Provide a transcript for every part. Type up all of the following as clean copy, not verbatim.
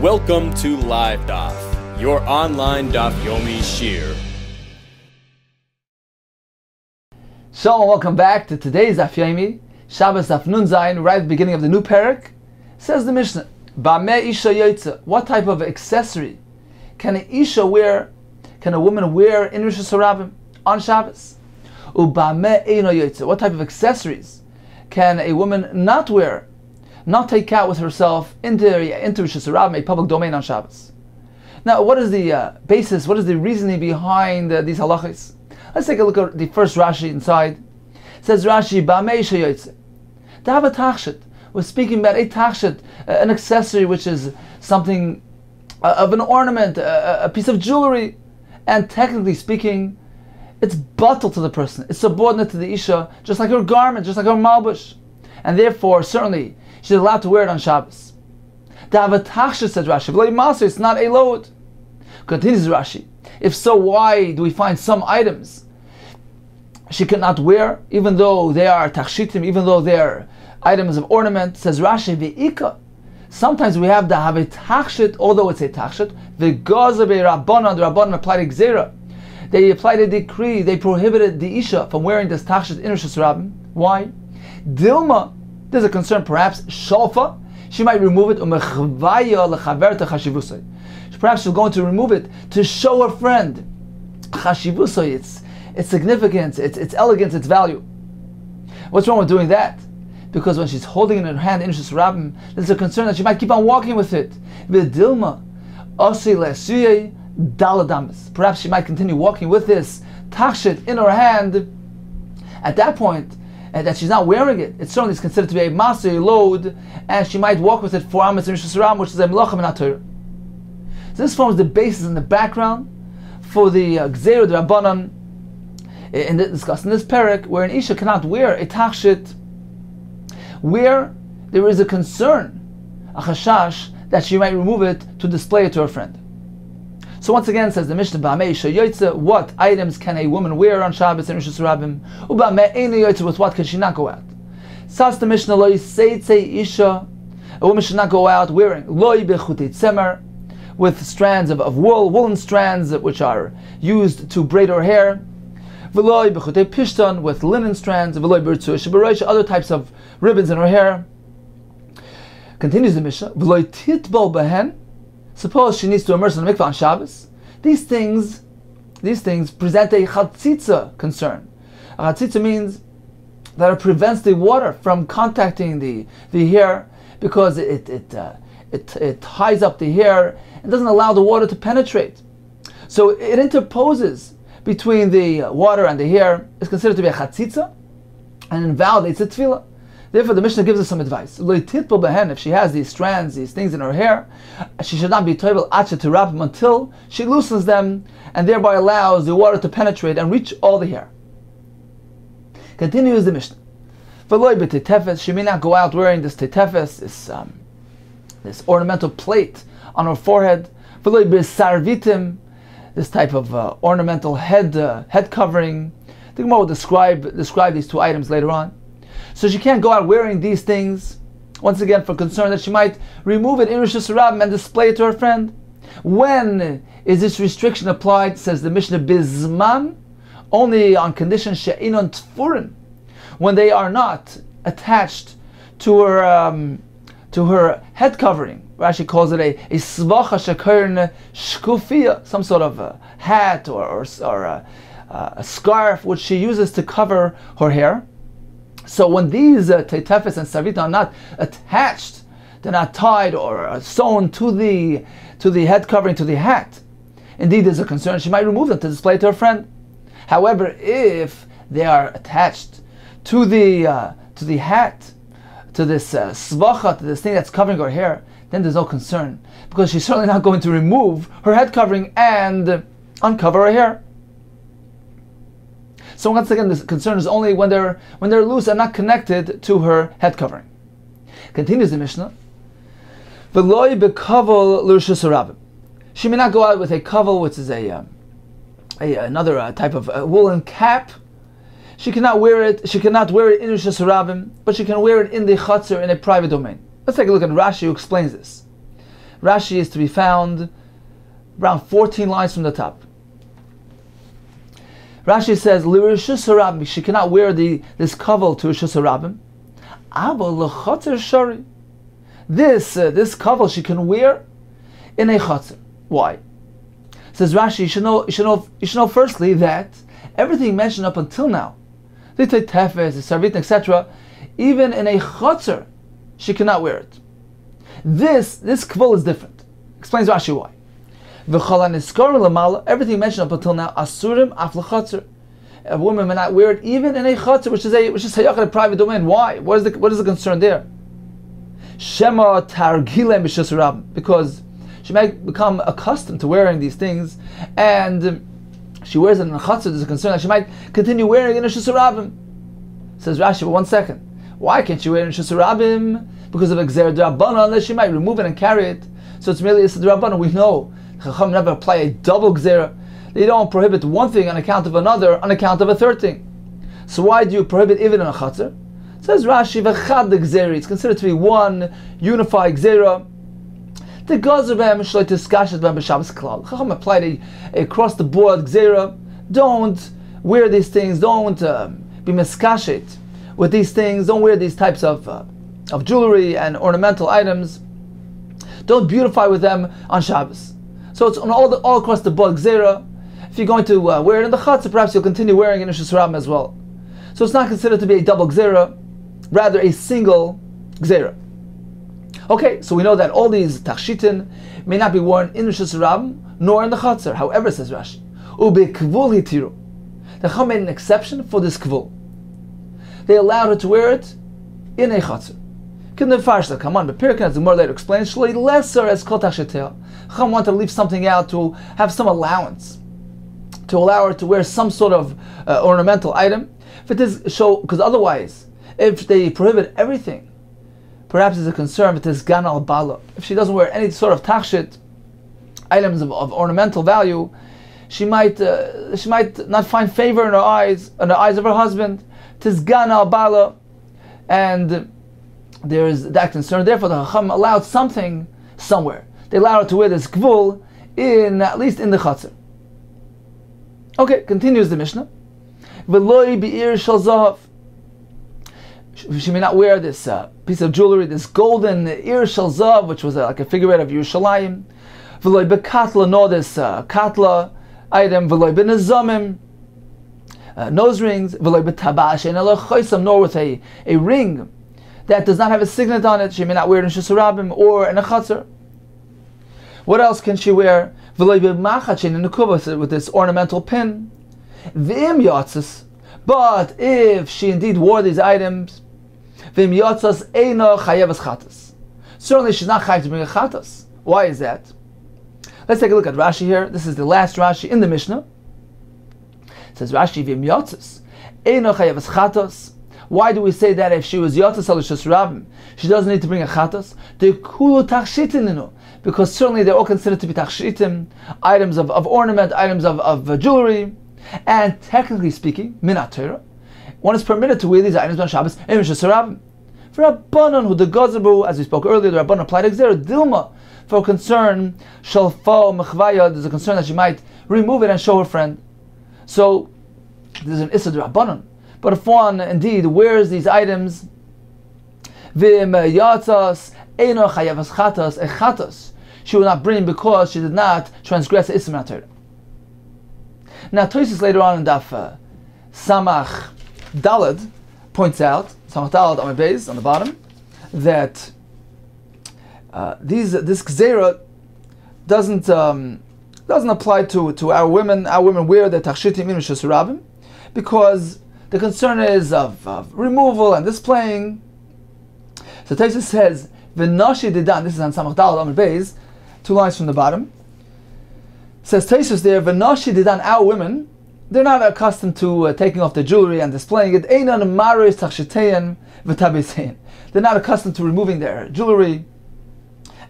Welcome to Live Daf, your online Daf Yomi Shiur. Shalom, welcome back to today's Daf Yomi Shabbos Daf Nun Zayin, right at the beginning of the new parak. Says the Mishnah, Ba'meh Isha Yotze, what type of accessory can a Isha wear, can a woman wear in Rosh Hashanah on Shabbos? U'ba'meh Eino Yotze, what type of accessories can a woman not wear, not take out with herself into Rosh Hashanah, a public domain on Shabbos? Now, what is the basis, what is the reasoning behind these halachas? Let's take a look at the first Rashi inside. It says Rashi, Ba'meh Isha Yotze. To have a tachshit, we're speaking about a tachshit, an accessory which is something of an ornament, a piece of jewelry, and technically speaking, it's batal to the person. It's subordinate to the Isha, just like her garment, just like her malbush. And therefore, certainly, she's allowed to wear it on Shabbos. To have a tachshit, says Rashi, it's not a load. Continues Rashi. If so, why do we find some items she cannot wear, even though they are tachshitim, even though they are items of ornament? Says Rashi, Ve'ika. Sometimes we have the have a tachshit, although it's a tachshit. The gazabe rabbanon, the rabbanon applied a gzera. They applied a decree. They prohibited the isha from wearing this tachshit in Rosh Hashanah. Why? Dilma, there's a concern, perhaps shalfa, she might remove it. Perhaps she's going to remove it to show her friend chashivusay, its significance, its elegance, its value. What's wrong with doing that? Because when she's holding it in her hand in Rosh Hashanah, there's a concern that she might keep on walking with it. V'dilma osi le'suyay daladamis. Perhaps she might continue walking with this tachshit in her hand. At that point, that she's not wearing it, it certainly is considered to be a master load, and she might walk with it 4 amas in Rosh Hashanah, which is a melacha min haTorah. So this forms the basis and the background for the Gzeir, the Rabbanan, discussed in this parak, where an Isha cannot wear a tachshit, where there is a concern, a chashash, that she might remove it to display it to her friend. So once again, says the Mishnah, Ba'meh Isha Yotze, what items can a woman wear on Shabbos and Rosh Hashanah? U'ba'meh Eino Yotze, with what can she not go out? Says the Mishnah, Lo Yiseitze Isha, a woman should not go out wearing Lo Bechutei Tzemer, with strands of wool, woolen strands which are used to braid her hair, V'lo Bechutei Pishton, with linen strands, V'lo B'rtzuah Shebarosh, other types of ribbons in her hair. Continues the Mishnah, V'lo Titbol Behen, suppose she needs to immerse in the mikvah on Shabbos. These things present a chatzitza concern. A chatzitza means that it prevents the water from contacting the hair, because it ties up the hair and doesn't allow the water to penetrate. So it interposes between the water and the hair. Is considered to be a chatzitza and invalidates the tefillah. Therefore, the Mishnah gives us some advice. If she has these strands, these things in her hair, she should not be toivel acha to wrap them until she loosens them and thereby allows the water to penetrate and reach all the hair. Continues the Mishnah. She may not go out wearing this tetefes, this ornamental plate on her forehead. This type of ornamental head covering. The Gemara will describe these two items later on. So she can't go out wearing these things, once again for concern that she might remove it in Rosh Hashanah and display it to her friend. When is this restriction applied? Says the Mishnah, Bizman, only on condition she'inon tfurin, when they are not attached to her head covering. Rashi calls it a svacha shekarn shkufiya, some sort of a hat or a scarf which she uses to cover her hair. So when these tetefes and savita are not attached, they're not tied or sewn to the head covering, to the hat, indeed there's a concern she might remove them to display it to her friend. However, if they are attached to the hat, to this svacha, to this thing that's covering her hair, then there's no concern, because she's certainly not going to remove her head covering and uncover her hair. So once again, the concern is only when they're loose and not connected to her head covering. Continues the Mishnah. V'loi bekavel l'Rosh Hashanah. She may not go out with a kavel, which is another type of woolen cap. She cannot wear it. She cannot wear it in Rosh Hashanah, but she can wear it in the chutzner, in a private domain. Let's take a look at Rashi, who explains this. Rashi is to be found around 14 lines from the top. Rashi says, "L'rishus harabim," she cannot wear this kaval to rishus harabim. Ava l'chotzer shari. This kaval she can wear in a chotzer. Why? Says Rashi, you should know firstly that everything mentioned up until now, the tefes, the sarvit, etc., even in a chotzer, she cannot wear it. This kaval is different. Explains Rashi why. Everything mentioned up until now, asurim af l'chotzer. A woman may not wear it even in a chotzer, which is hayach, a private domain. Why? What is the concern there? Shema targilem b'shus harabim, because she might become accustomed to wearing these things, and she wears it in a chotzer. There's a concern that she might continue wearing it in a shus harabim. Says Rashi, but 1 second. Why can't she wear it in shus harabim? Because of exer d'rabbanan, unless she might remove it and carry it. So it's merely isser d'rabbanan. We know Chacham never apply a double gzera. They don't prohibit one thing on account of another, on account of a third thing. So why do you prohibit even in a chatzar? Says Rashi, v'chad gzeri. It's considered to be one unified gzera. The gazer b'hem shloi tiskashet b'hem b'Shabbos klal. Chacham applied a across the board gzera. Don't wear these things. Don't be miskashet with these things. Don't wear these types of jewelry and ornamental items. Don't beautify with them on Shabbos. So it's on all across the board gzera. If you're going to wear it in the chatzah, perhaps you'll continue wearing it in shus harabim as well. So it's not considered to be a double gzera, rather a single gzera. Okay, so we know that all these tachshitin may not be worn in shus harabim nor in the chatzah. However, says Rashi, ubekvul hitiru. The Chacham made an exception for this kvul. They allowed her to wear it in a chatzah. Come on, but Pirkei, as the more later explains, shloi lesser as kol tachshitel. Chacham wanted to leave something out to have some allowance, to allow her to wear some sort of ornamental item. Because otherwise, if they prohibit everything, perhaps there's a concern with this gan al bala. If she doesn't wear any sort of tachshit, items of ornamental value, she might not find favor in the eyes of her husband. Tis gan al bala, and there is that concern. Therefore, the Chacham allowed something somewhere. They allowed her to wear this gvul at least in the chatzar. Okay, continues the Mishnah. V'loi bi'ir shel zahav. She may not wear this piece of jewelry, this golden ir shel zahav, which was like a figurehead of Yerushalayim. V'loi be'katla, nor this katla item. V'loi be'nezamim, nose rings. V'loi be'tabash, and nor with a ring that does not have a signet on it. She may not wear it in shus harabim or in a chatzar. What else can she wear? With this ornamental pin. But if she indeed wore these items, certainly she's not chayav to bring a chatas. Why is that? Let's take a look at Rashi here. This is the last Rashi in the Mishnah. It says Rashi, why do we say that if she was yotzas al shus harabim, she doesn't need to bring a chatas? Because certainly they're all considered to be tachshitim, items of ornament, items of jewelry, and technically speaking, minat Torah, one is permitted to wear these items on Shabbos in shus harabim. For Rabbanon, who the Gazabu, as we spoke earlier, the Rabbanon applied exer dilma for concern shalfa mechvaya. There's a concern that she might remove it and show her friend. So there's an issa Rabbanon. But if one indeed wears these items, v'im yatzas eino chayavas chatas, a chatas she will not bring because she did not transgress the issa minat Torah. Now Tosfos later on in Daf Samach Daled points out, Samach Daled on my base on the bottom, that this gzera doesn't apply to our women. Our women wear the tachshitim in shus harabim because the concern is of removal and displaying. So Tosfos says, "V'nashi didan." This is on Samach Daled on my base, 2 lines from the bottom. Says Tosfos there, "V'nashi didan." Our women, they're not accustomed to taking off the jewelry and displaying it. Einan maris tachshitein v'tabisein. They're not accustomed to removing their jewelry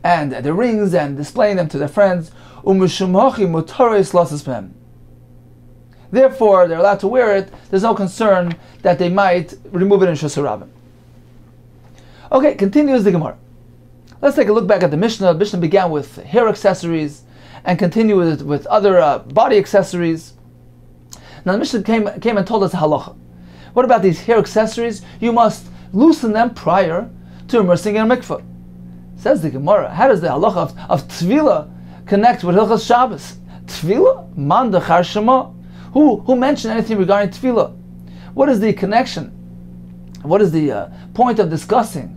and their rings and displaying them to their friends. Umishumhachi mutaris lasas behem. Therefore, they're allowed to wear it. There's no concern that they might remove it in shus harabim. Okay, continues the Gemara. Let's take a look back at the Mishnah. The Mishnah began with hair accessories and continued with other body accessories. Now the Mishnah came and told us halacha. What about these hair accessories? You must loosen them prior to immersing in a mikveh. Says the Gemara, how does the halacha of Tvila connect with Hilchas Shabbos? Tvila? Man dechar shema. Who mentioned anything regarding Tvila? What is the connection? What is the point of discussing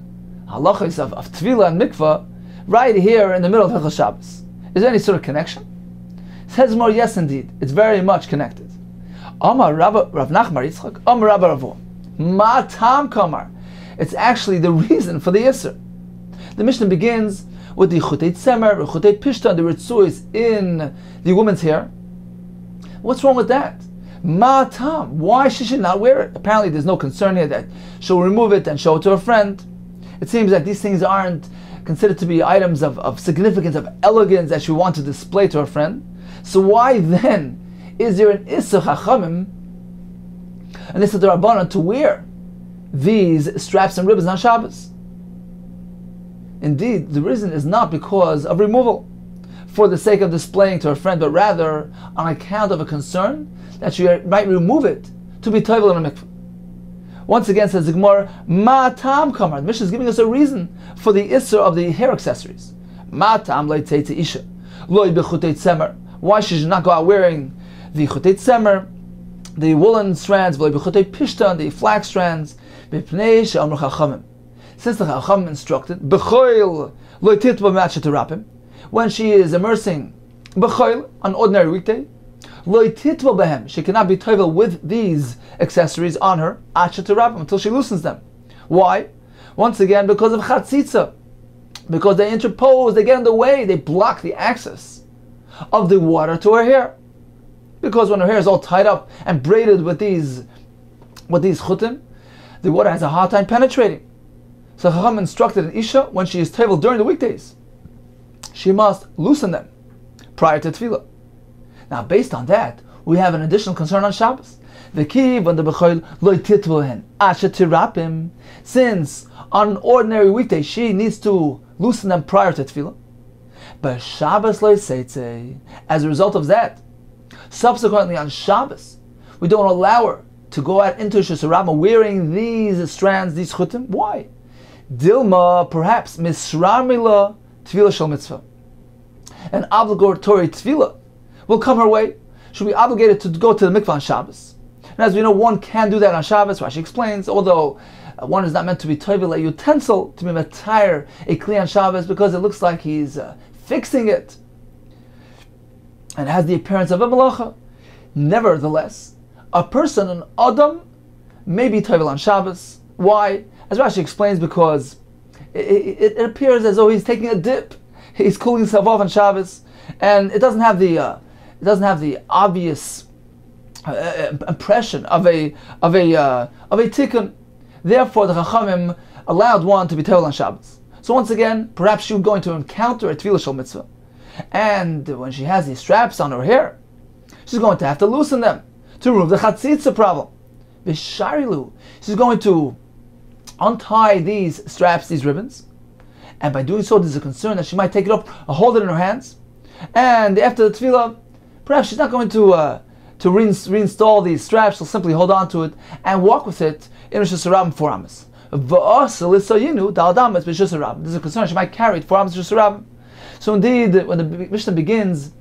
halachas of Tvila and mikveh right here in the middle of Hilchas Shabbos? Is there any sort of connection? Says more, yes indeed. It's very much connected. Amar Rav Nachmar Yitzchak, Amar Rabba Ravo. Ma tam kamar. It's actually the reason for the Yisr. The Mishnah begins with the Chutei Tzemer, Chutei Pishta, the Ritzuis in the woman's hair. What's wrong with that? Ma tam. Why she should not wear it? Apparently there's no concern here that she'll remove it and show it to her friend. It seems that these things aren't considered to be items of significance, of elegance that she wants to display to her friend. So why then is there an Issa Chachamim, an Issa D'Rabbanan, to wear these straps and ribbons on Shabbos? Indeed, the reason is not because of removal, for the sake of displaying to her friend, but rather on account of a concern that she might remove it to be toivel in a mikveh. Once again, says the Gemara, Ma tam kamar. The Mishnah is giving us a reason for the Isser of the hair accessories. Ma tam leitzei isha, loy b'chutei tzemer. Why she should not go out wearing the chutei tzemer, the woolen strands, loy b'chutei pishta, the flax strands, b'pnei she'amru chachamim. Since the chachamim instructed, b'choil loy titba matcha terapim, when she is immersing b'choil on ordinary weekday, loy titva behem, she cannot be toivel with these accessories on her acha terapim, until she loosens them. Why? Once again, because of chatzitza, because they interpose, they get in the way, they block the access of the water to her hair. Because when her hair is all tied up and braided with these chutim, the water has a hard time penetrating. So Chacham instructed an Isha, when she is toivel during the weekdays, she must loosen them prior to tefillah. Now, based on that, we have an additional concern on Shabbos. Since on an ordinary weekday she needs to loosen them prior to tefillah, but Shabbos as a result of that, subsequently on Shabbos, we don't allow her to go out into Shus Harabah wearing these strands, these chutim. Why? Dilma, perhaps misramila tefillah shel mitzvah, an obligatory tefillah will come her way. She'll be obligated to go to the mikvah on Shabbos. And as we know, one can do that on Shabbos. Rashi explains, although one is not meant to be toivel a utensil, to be matayr a kli on Shabbos, because it looks like he's fixing it and has the appearance of a malacha. Nevertheless, a person, an adam, may be toivel on Shabbos. Why? As Rashi explains, because it appears as though he's taking a dip. He's cooling himself off on Shabbos, and it doesn't have the obvious impression of a tikkun. Therefore, the Chachamim allowed one to be toivel on Shabbos. So once again, perhaps she's going to encounter a tefillah shel mitzvah, and when she has these straps on her hair, she's going to have to loosen them to remove the chatzitza problem. V'sharilu, she's going to untie these straps, these ribbons, and by doing so, there's a concern that she might take it up or hold it in her hands, and after the tefillah, perhaps she's not going to reinstall these straps. She'll simply hold on to it and walk with it in Rosh Hashanah 4 Amos. There's a concern she might carry it 4 Amos Rosh Hashanah. So indeed, when the Mishnah begins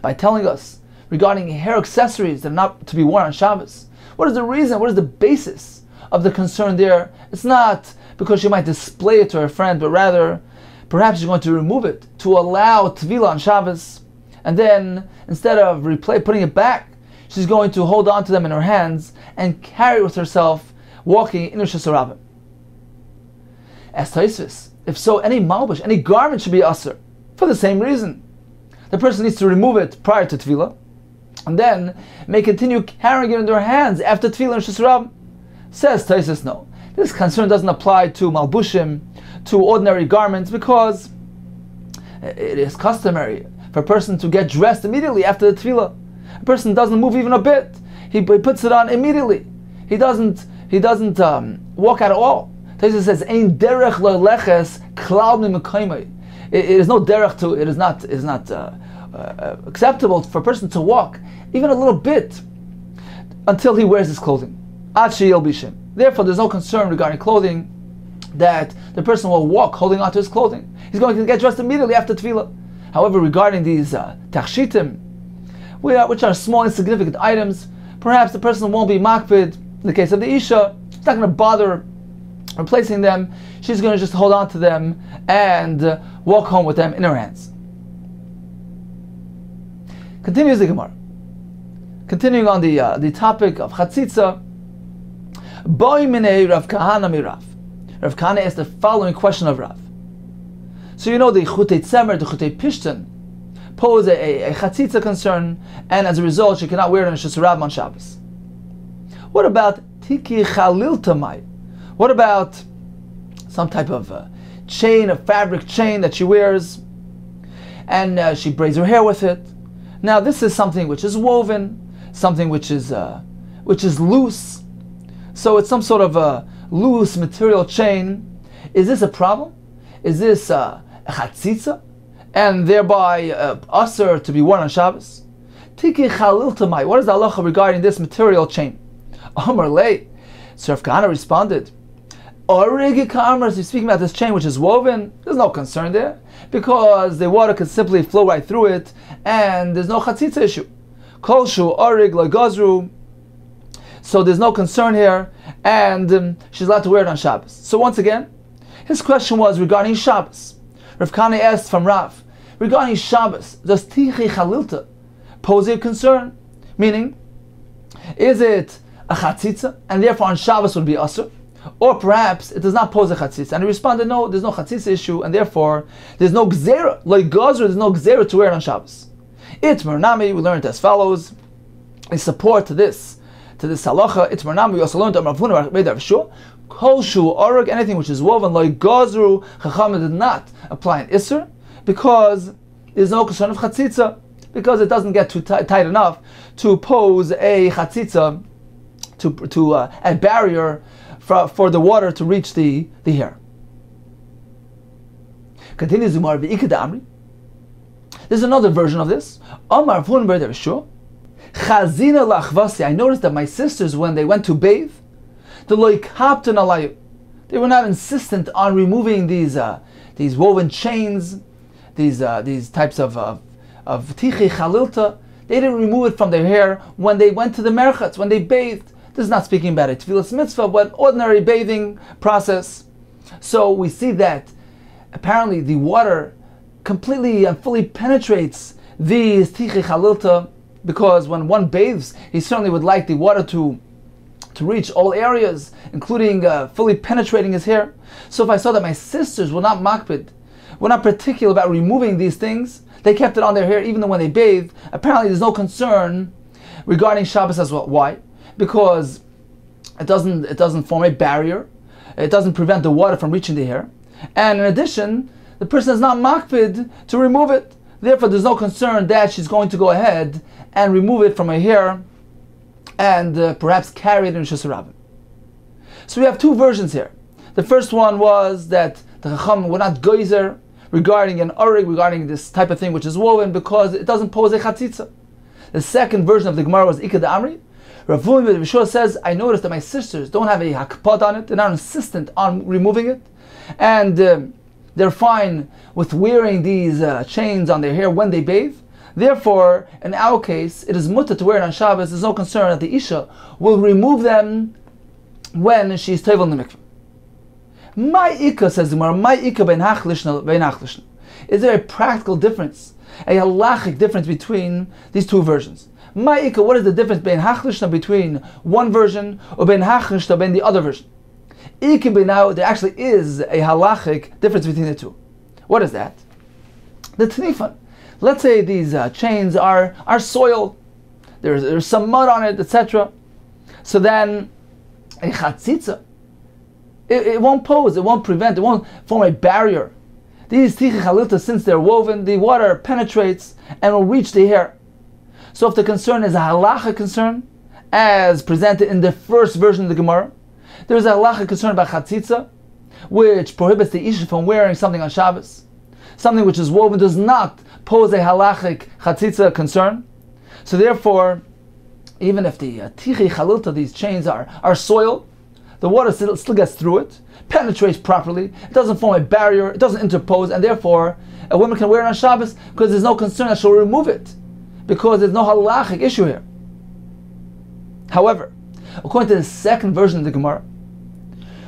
by telling us regarding hair accessories that are not to be worn on Shabbos, what is the reason? What is the basis of the concern there? It's not because she might display it to her friend, but rather perhaps she's going to remove it to allow Tevilah on Shabbos, and then instead of putting it back, she's going to hold on to them in her hands and carry it with herself, walking in Rosh Hashanah. As Taisvis, if so, any malbush, any garment should be asur for the same reason. The person needs to remove it prior to Tevilah, and then may continue carrying it in their hands after Tevilah and Rosh Hashanah. Says Taisvis, no. This concern doesn't apply to malbushim, to ordinary garments, because it is customary for a person to get dressed immediately after the tefillah. A person doesn't move even a bit. He puts it on immediately. He doesn't walk out at all. Taisa says, "Ein derech lo leches klal mimakaymai." It is no derech to. It is not acceptable for a person to walk even a little bit until he wears his clothing. Ad sheyil bishim. Therefore, there's no concern regarding clothing that the person will walk holding onto his clothing. He's going to get dressed immediately after tefillah. However, regarding these tachshitim, which are small, insignificant items, perhaps the person won't be makpid. In the case of the Isha, she's not going to bother replacing them. She's going to just hold on to them and walk home with them in her hands. Continues the Gemara. Continuing on the topic of chatzitza, Boi minei Rav Kahana mi Rav. Rav Kahana asked the following question of Rav. So you know the chutei tzemer, the chutei pishtan, pose a chatzitza concern, and as a result she cannot wear it in Shus Rabbim on Shabbos. What about tiki chalil tamai? What about some type of chain, a fabric chain that she wears, and she braids her hair with it? Now this is something which is woven, something which is loose. So it's some sort of a loose material chain. Is this a problem? Is this a chatzitza, and thereby usher to be worn on Shabbos? Tiki chalil tamai. What is the halacha regarding this material chain? Amar lei. So Rav Kahana responded, Origi ka'amar, he's speaking about this chain which is woven. There's no concern there, because the water can simply flow right through it, and there's no chatzitza issue. Kol shu orig lagazru. So there's no concern here, and she's allowed to wear it on Shabbos. So once again, his question was regarding Shabbos. Rav Kahana asked from Rav, regarding Shabbos, does tichi chalilta pose a concern? Meaning, is it a chatzitza, and therefore on Shabbos would be asur? Or perhaps it does not pose a chatzitza. And he responded, no, there's no chatzitza issue, and therefore there's no gzera, like gazra, there's no gzera to wear it on Shabbos. Itmar nami, we learned as follows, in support to this halacha. Itmar nami, we also learned Rav Huna Rav Shua, kol shu oreg, anything which is woven, like gazru, Chachamim did not apply an isser, because there's no concern of chatzitza, because it doesn't get too tight enough to pose a chatzitza, to a barrier for the water to reach the hair. Continues the Gemara, Amri. There's another version of this. Amar Vun Ber Shua. Chazina lachvasi. I noticed that my sisters, when they went to bathe, they were not insistent on removing these woven chains, these types of tichi chalilta. They didn't remove it from their hair when they went to the merchatz, when they bathed. This is not speaking about a tevilas mitzvah, but ordinary bathing process. So we see that apparently the water completely and fully penetrates these tichi chalilta, because when one bathes, he certainly would like the water to reach all areas, including fully penetrating his hair. So if I saw that my sisters were not makpid, were not particular about removing these things, they kept it on their hair even though when they bathed, apparently there's no concern regarding Shabbos as well. Why? Because it doesn't form a barrier, it doesn't prevent the water from reaching the hair, and in addition, the person is not makpid to remove it. Therefore, there's no concern that she's going to go ahead and remove it from her hair and perhaps carry it in Shus Rabbim. So we have two versions here. The first one was that the Chacham were not geyser regarding an orig, regarding this type of thing which is woven, because it doesn't pose a chatzitza. The second version of the Gemara was Ikad Amri. Rav Huna says, I noticed that my sisters don't have a hakpad on it, they're not insistent on removing it, and they're fine with wearing these chains on their hair when they bathe. Therefore, in our case, it is mutter to wear it on Shabbos. There's no concern that the Isha will remove them when she is tevel in the mikveh. My Ika, says the Gemara, my Ika ben hachlishna. Is there a practical difference, a halachic difference between these two versions? My Ika, what is the difference between one version or ben the other version? Ika ben now, there actually is a halachic difference between the two. What is that? The tnifan. Let's say these chains are soiled, there's some mud on it, etc. So then a chatzitza, it won't pose, it won't prevent, it won't form a barrier. These tichi chalilta, since they're woven, the water penetrates and will reach the hair. So if the concern is a halacha concern, as presented in the first version of the Gemara, there's a halacha concern about chatzitza, which prohibits the Isha from wearing something on Shabbos, something which is woven does not pose a halachic chatzitza concern. So therefore, even if the tichi chalilta, these chains are soiled, the water still gets through it, penetrates properly, it doesn't form a barrier, it doesn't interpose, and therefore a woman can wear it on Shabbos because there's no concern that she'll remove it, because there's no halachic issue here. However, according to the second version of the Gemara,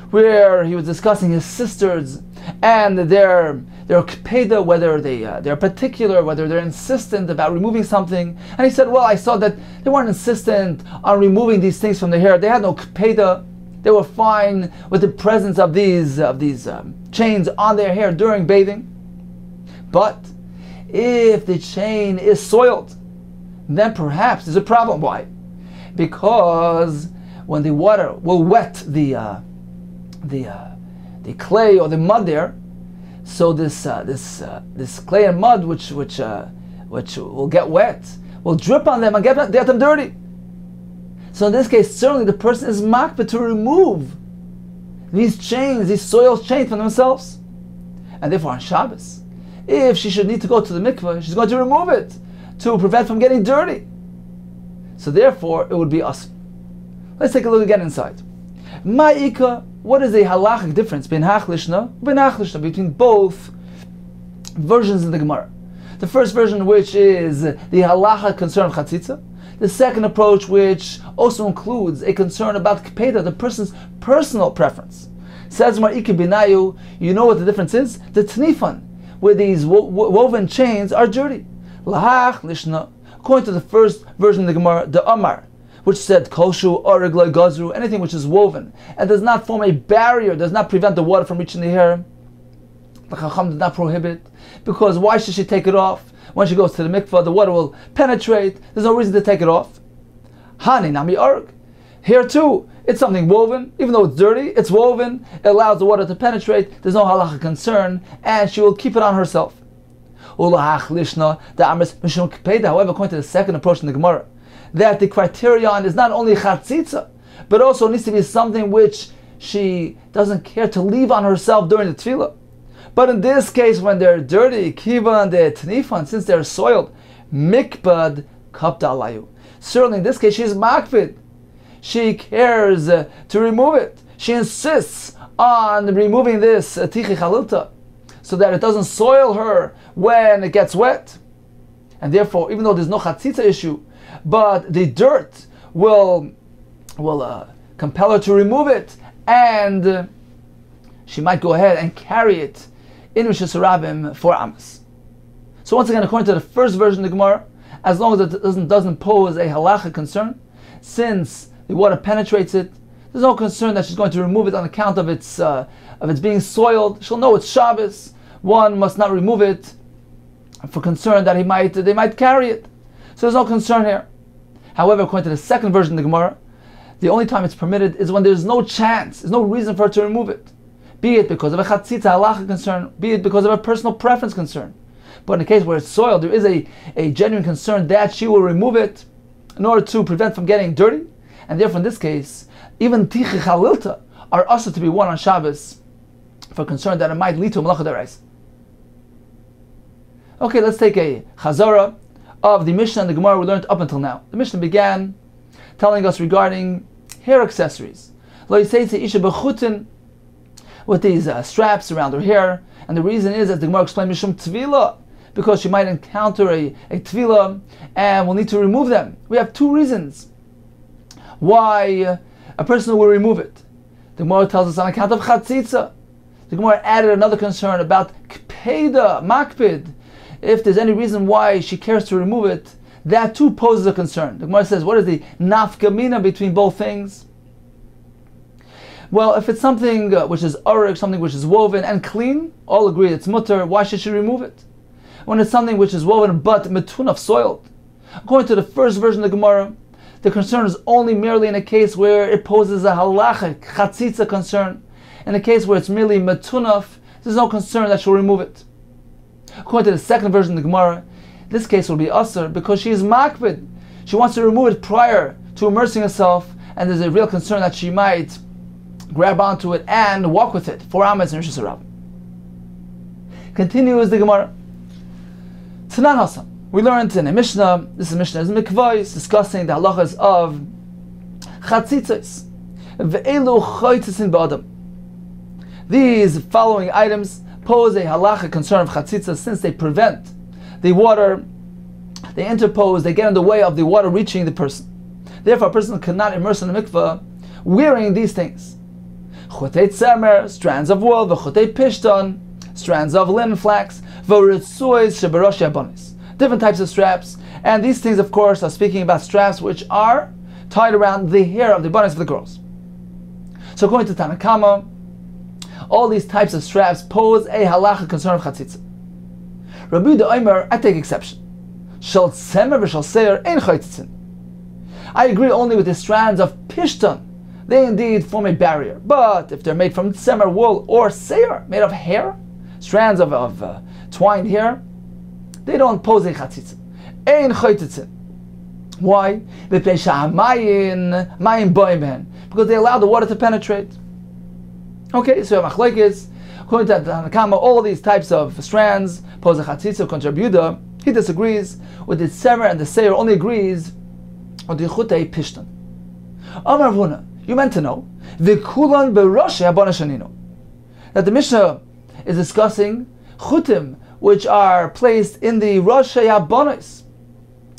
where he was discussing his sisters and their kpeda, whether they're particular, whether they're insistent about removing something, and he said, well, I saw that they weren't insistent on removing these things from their hair. They had no kpeda. They were fine with the presence of these chains on their hair during bathing. But if the chain is soiled, then perhaps there's a problem. Why? Because when the water will wet the clay or the mud there, so this clay and mud which will get wet will drip on them and get them dirty. So in this case, certainly the person is makbid to remove these chains, these soiled chains from themselves. And therefore on Shabbos, if she should need to go to the mikveh, she's going to remove it to prevent from getting dirty. So therefore, it would be us. Let's take a look again inside. Ma'ika, what is the halachic difference between between both versions of the Gemara? The first version, which is the halacha concern of chatzitza. The second approach, which also includes a concern about kpeda, the person's personal preference. Says Ma'ika binayu, you know what the difference is? The tnifan, where these woven chains are dirty. Lahach lishna, according to the first version of the Gemara, the Amar, which said koshu oreg loy gazru, anything which is woven and does not form a barrier, does not prevent the water from reaching the hair. The Chacham did not prohibit, because why should she take it off? When she goes to the mikvah, the water will penetrate. There's no reason to take it off. Hani nami oreg. Here too, it's something woven, even though it's dirty, it's woven, it allows the water to penetrate, there's no halacha concern, and she will keep it on herself. However, according to the second approach in the Gemara, that the criterion is not only chatzitza, but also needs to be something which she doesn't care to leave on herself during the tefillah. But in this case, when they're dirty, kiva and the tnifan, since they're soiled, mikbad kapta alayu. Certainly in this case, she's makbid. She cares to remove it. She insists on removing this tichi chalilta, so that it doesn't soil her when it gets wet. And therefore, even though there's no chatzitza issue, but the dirt will compel her to remove it, and she might go ahead and carry it in Rishus Harabim for Amos. So once again, according to the first version of the Gemara, as long as it doesn't pose a halacha concern, since the water penetrates it, there's no concern that she's going to remove it on account of its being soiled. She'll know it's Shabbos. One must not remove it for concern that they might carry it. So there's no concern here. However, according to the second version of the Gemara, the only time it's permitted is when there's no chance, there's no reason for her to remove it. Be it because of a chatzitza halacha concern, be it because of a personal preference concern. But in the case where it's soiled, there is a genuine concern that she will remove it in order to prevent from getting dirty. And therefore in this case, even tichi chalilta are also to be worn on Shabbos for concern that it might lead to a malacha d'oraisa. Okay, let's take a chazara of the Mishnah and the Gemara we learned up until now. The Mishnah began telling us regarding hair accessories. Lo yisei isha bechutin, with these straps around her hair, and the reason is, as the Gemara explained, mishum tvila, because she might encounter a tvila and will need to remove them. We have two reasons why a person will remove it. The Gemara tells us on account of chatzitza. The Gemara added another concern about kpeda, makpid. If there's any reason why she cares to remove it, that too poses a concern. The Gemara says, what is the nafkamina between both things? Well, if it's something which is arik, something which is woven and clean, all agree it's mutter, why should she remove it? When it's something which is woven but metunaf, soiled, according to the first version of the Gemara, the concern is only merely in a case where it poses a halachic, chatzitza concern. In a case where it's merely metunaf, there's no concern that she'll remove it. According to the second version of the Gemara, this case will be asr because she is makbid. She wants to remove it prior to immersing herself, and there's a real concern that she might grab onto it and walk with it. 4 amas in Rishus Harabim. Continues the Gemara. Tanan Hasam. We learned in a Mishnah, this is Mishnah is Mikvahs, discussing the halachas of Chatzitzos. Ve'elu choytzitzin ba'adam. These following items pose a halacha concern of Chatzitzos since they prevent the water, they interpose, they get in the way of the water reaching the person. Therefore, a person cannot immerse in the mikvah wearing these things. Chutei tzemer, strands of wool, v'chutei pishton, strands of linen flax, v'ritzuos sheberosh yabonis. Different types of straps, and these things, of course, are speaking about straps which are tied around the hair of the bonis of the girls. So, according to Tanakama, all these types of straps pose a halacha concern of chatzitza. Rabbi Yehuda Omer, I take exception. Shal tzemer v'shal seir ein chaytzitzin. I agree only with the strands of pishton. They indeed form a barrier. But if they're made from tzemer wool or seir, made of hair, strands of twined hair, they don't pose a chatzitza. Ein chaytzitzin. Why? Because they allow the water to penetrate. Okay, so machlokes, according to Tanakama, all these types of strands pose a chatzitza. Contra Rabbi Yehuda, he disagrees with the tzemer and the seir, only agrees with the chutei pishton. Amar Avuna, you meant to know v'kulan berosh habonis shanino, that the Mishnah is discussing chutim which are placed in the rosh habonis,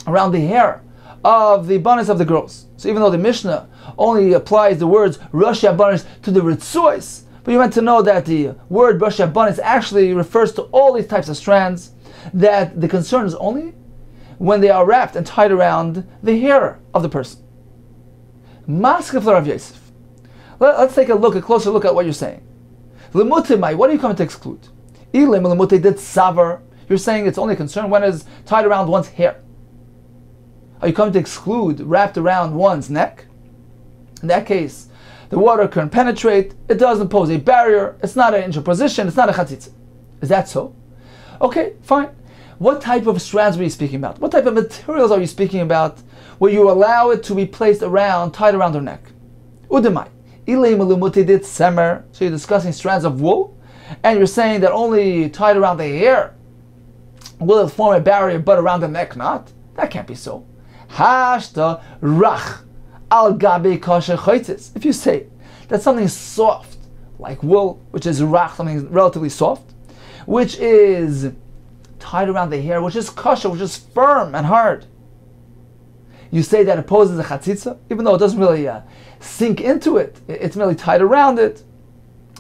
around the hair of the bonis of the girls. So even though the Mishnah only applies the words rosh habonis to the ritzuos, but you meant to know that the word rosh habonis actually refers to all these types of strands, that the concern is only when they are wrapped and tied around the hair of the person. Maskef Rav Yosef. Let's take a closer look at what you're saying. Lemutimai, what are you coming to exclude? Ilem lemutei did savar. You're saying it's only a concern when it's tied around one's hair. Are you coming to exclude wrapped around one's neck? In that case, the water can penetrate, it doesn't pose a barrier, it's not an interposition, it's not a chatzitza. Is that so? Okay, fine. What type of strands were you speaking about? What type of materials are you speaking about where you allow it to be placed around, tied around their neck? Udemai. So you're discussing strands of wool, and you're saying that only tied around the hair will it form a barrier, but around the neck not? That can't be so. Hashta rach al gabe kasher chaytzis. If you say that something is soft, like wool, which is rach, something relatively soft, which is tied around the hair, which is kosher, which is firm and hard, you say that it poses a chatzitza, even though it doesn't really sink into it. It's merely tied around it.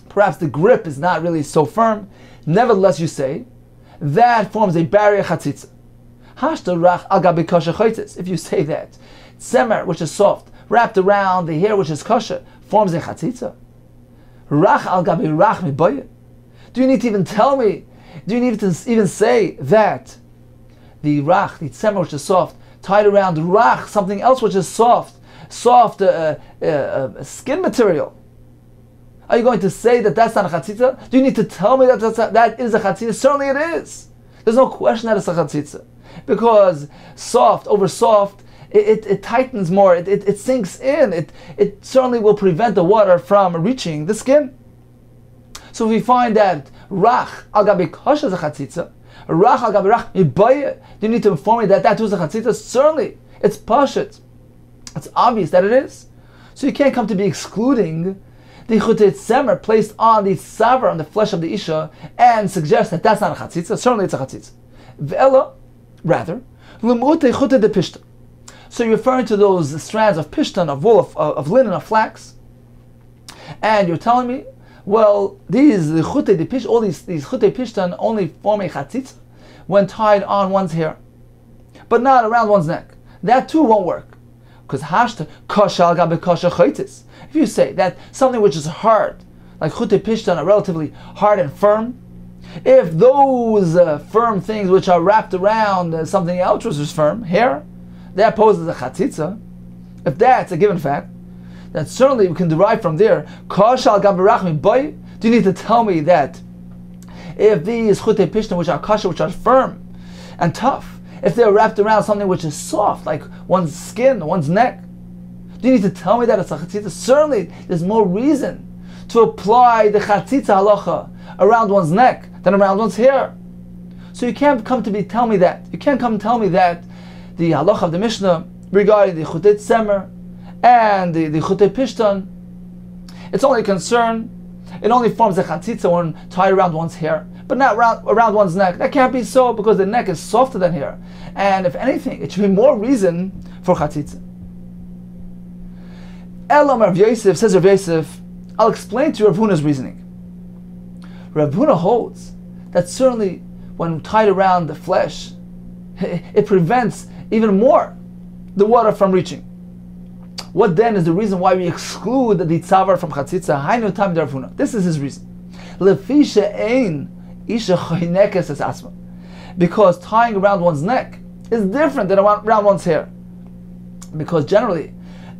Perhaps the grip is not really so firm. Nevertheless, you say that forms a barrier chatzitza. If you say that tzemer, which is soft, wrapped around the hair, which is kosher, forms a chatzitza. Rach al gabi rach miboye. Do you need to even tell me? Do you need to even say that the rach, the tzemer, which is soft, tied around rach, something else which is soft skin material? Are you going to say that that's not a chatzitza? Do you need to tell me that that is a chatzitza? Certainly it is. There's no question that it's a chatzitza. Because soft over soft, it tightens more, it sinks in, it certainly will prevent the water from reaching the skin. So if we find that rach al gabi kosher is a chatzitza, rach al gabi rach mibaye, do you need to inform me that too is a chatzitza? Certainly, it's pashut. It's obvious that it is. So you can't come to be excluding the chutei tzemer placed on the savar, on the flesh of the isha, and suggest that that's not a chatzitza. Certainly it's a chatzitza. Ve'ela, rather, l'mutei chutei de pishton. So you're referring to those strands of pishton, of wool, of linen, of flax, and you're telling me, well, these chutei de pishton, all these chutei pishton only form a chatzitza when tied on one's hair, but not around one's neck. That too won't work. Because hashta kashal gabe kasha chaytis. If you say that something which is hard, like chutei pishton, are relatively hard and firm, if those firm things which are wrapped around something else which is firm, hair, that poses a chatzitza. If that's a given fact, then certainly we can derive from there kashal gabe rachmi boy. Do you need to tell me that if these chutei pishton which are kasha, which are firm and tough, if they're wrapped around something which is soft, like one's skin, one's neck, do you need to tell me that it's a chatzitza? Certainly, there's more reason to apply the chatzitza halacha around one's neck than around one's hair. So you can't come to tell me that. You can't come and tell me that the halacha of the Mishnah regarding the chutei tzemer and the chutei pishtan, it's only a concern, it only forms a chatzitza when tied around one's hair, but not around one's neck. That can't be so, because the neck is softer than hair. And if anything, it should be more reason for chatzitza. Elam Rav Yosef, says Rav Yosef, I'll explain to Rav Huna's reasoning. Rav Huna holds that certainly when tied around the flesh, it prevents even more the water from reaching. What then is the reason why we exclude the tzavar from chatzitza? Hainu tam Rav Huna. This is his reason. Lefi she'ein isha choynekes es asma. Because tying around one's neck is different than around one's hair. Because generally,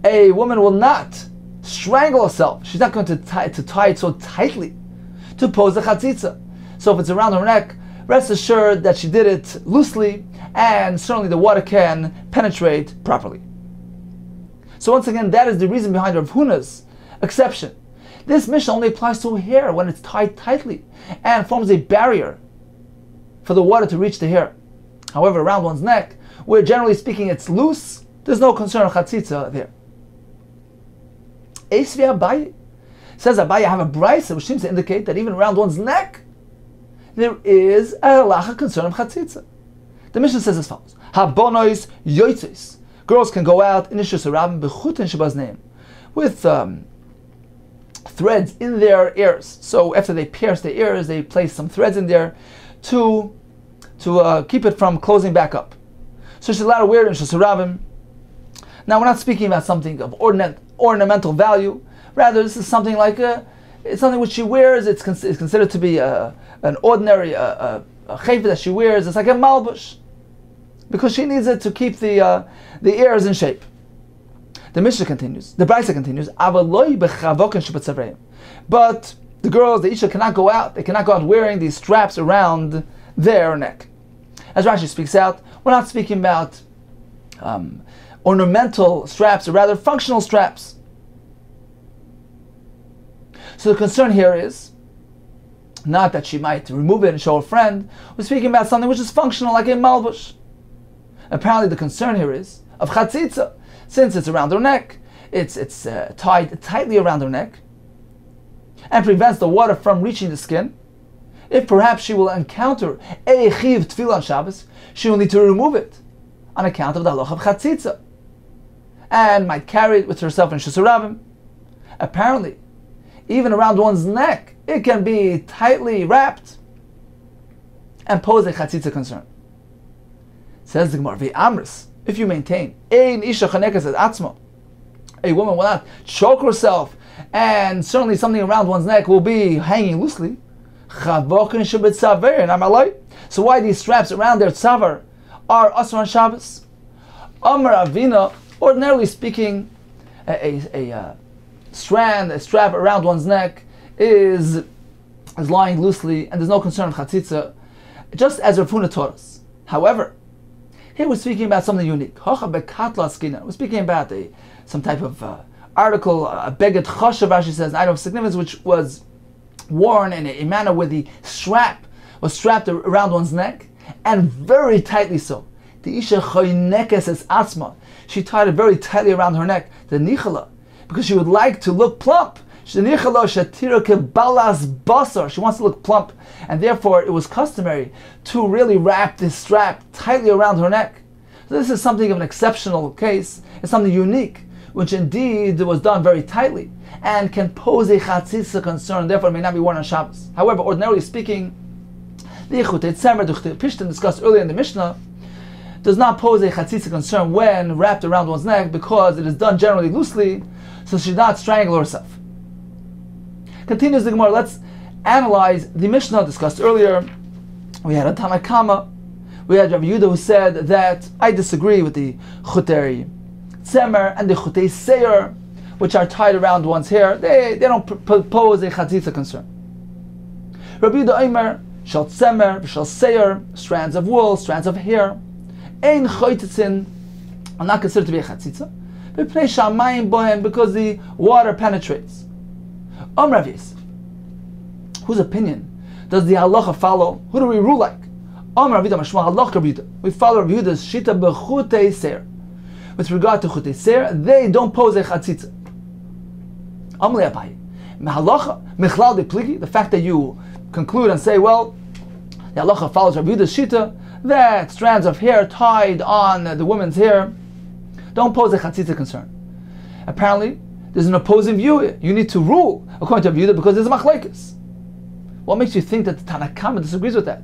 a woman will not strangle herself. She's not going to tie it so tightly to pose the chatzitza. So if it's around her neck, rest assured that she did it loosely, and certainly the water can penetrate properly. So once again, that is the reason behind Rav Huna's exception. This Mishnah only applies to hair when it's tied tightly and forms a barrier for the water to reach the hair. However, around one's neck, where generally speaking it's loose, there's no concern of chatzitza there. Eisvi Abaye says Abaye, have a brisa which seems to indicate that even around one's neck there is a halacha concern of chatzitza. The Mishnah says as follows: Habonois yotzes, girls can go out in Ishus Rabim bechutin Shabbos name with threads in their ears. So after they pierce their ears, they place some threads in there to keep it from closing back up. So she's allowed to wear it in Ishus Rabim. Now we're not speaking about something of ornamental value. Rather, this is something like it's something which she wears. It's considered to be an ordinary a chayva that she wears. It's like a malbush, because she needs it to keep the ears in shape. The Mishnah continues, the Brisa continues, but the girls, the Isha, cannot go out. They cannot go out wearing these straps around their neck. As Rashi speaks out, we're not speaking about ornamental straps, or rather functional straps. So the concern here is not that she might remove it and show a friend. We're speaking about something which is functional, like a malbush. Apparently the concern here is of chatzitza. Since it's around her neck, it's tied tightly around her neck and prevents the water from reaching the skin. If perhaps she will encounter a chiv tefillah on Shabbos, she will need to remove it on account of the halacha of chatzitza, and might carry it with herself in Shus Rabim. Apparently, even around one's neck, it can be tightly wrapped and pose a chatzitza concern. Says the Gemara, V'amris, if you maintain, Ein isha chanekes et atzma, a woman will not choke herself, and certainly something around one's neck will be hanging loosely. So why these straps around their tzavar are asur on Shabbos? Amar Avina, ordinarily speaking, a strap around one's neck is lying loosely, and there's no concern of chatzitza, just as Rav Huna taught us. However, here we're speaking about something unique. We're speaking about some type of article, a beged choshev, Rashi says, an item of significance which was worn in a manner where the strap was strapped around one's neck, and very tightly so. The isha choynekes es atzma, she tied it very tightly around her neck, the nichala, because she would like to look plump. She wants to look plump, and therefore it was customary to really wrap this strap tightly around her neck. So this is something of an exceptional case. It's something unique, which indeed was done very tightly and can pose a chatzitza concern, therefore it may not be worn on Shabbos. However, ordinarily speaking, the chutei tzemer, the chutei pishtan discussed earlier in the Mishnah, does not pose a chatzitza concern when wrapped around one's neck, because it is done generally loosely, so she should not strangle herself. Continues the Gemara. Let's analyze the Mishnah discussed earlier. We had a Tanakama. We had Rav Yehuda who said that I disagree with the chutei tzemer and the chutei seir, which are tied around one's hair. They don't pose a chatzitza concern. Rav Yehuda Omer, shal tzemer v'shal seir, strands of wool, strands of hair, ein choytetzin, are not considered to be a chatzitza, because the water penetrates. Rav Yosef. Whose opinion does the halacha follow? Who do we rule like? Rav Yehuda mashma halacha Rav Yehuda. We follow Rav Yehuda's shita b'chutei seir. With regard to chutei seir, they don't pose a chatzitza. The fact that you conclude and say, well, the halacha follows Rabbi Yehuda's shita, that strands of hair tied on the woman's hair don't pose a chatzitza concern. Apparently, there's an opposing view. You need to rule according to Rabbi Yehuda because there's a machlekes. What makes you think that the Tanna Kama disagrees with that?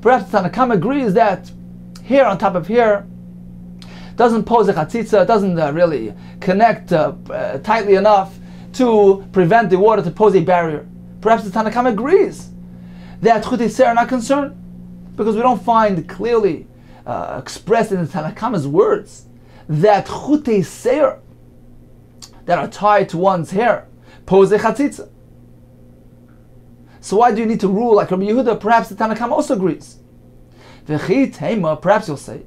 Perhaps the Tanna Kama agrees that hair on top of hair doesn't pose a chatzitza, doesn't really connect tightly enough to prevent the water to pose a barrier. Perhaps the Tanna Kama agrees that chutei seir are not concerned, because we don't find clearly expressed in the Tanna Kama's words that chutei seir that are tied to one's hair pose a chatzitza. So why do you need to rule like Rabbi Yehuda? Perhaps the Tanna Kama also agrees. Perhaps you'll say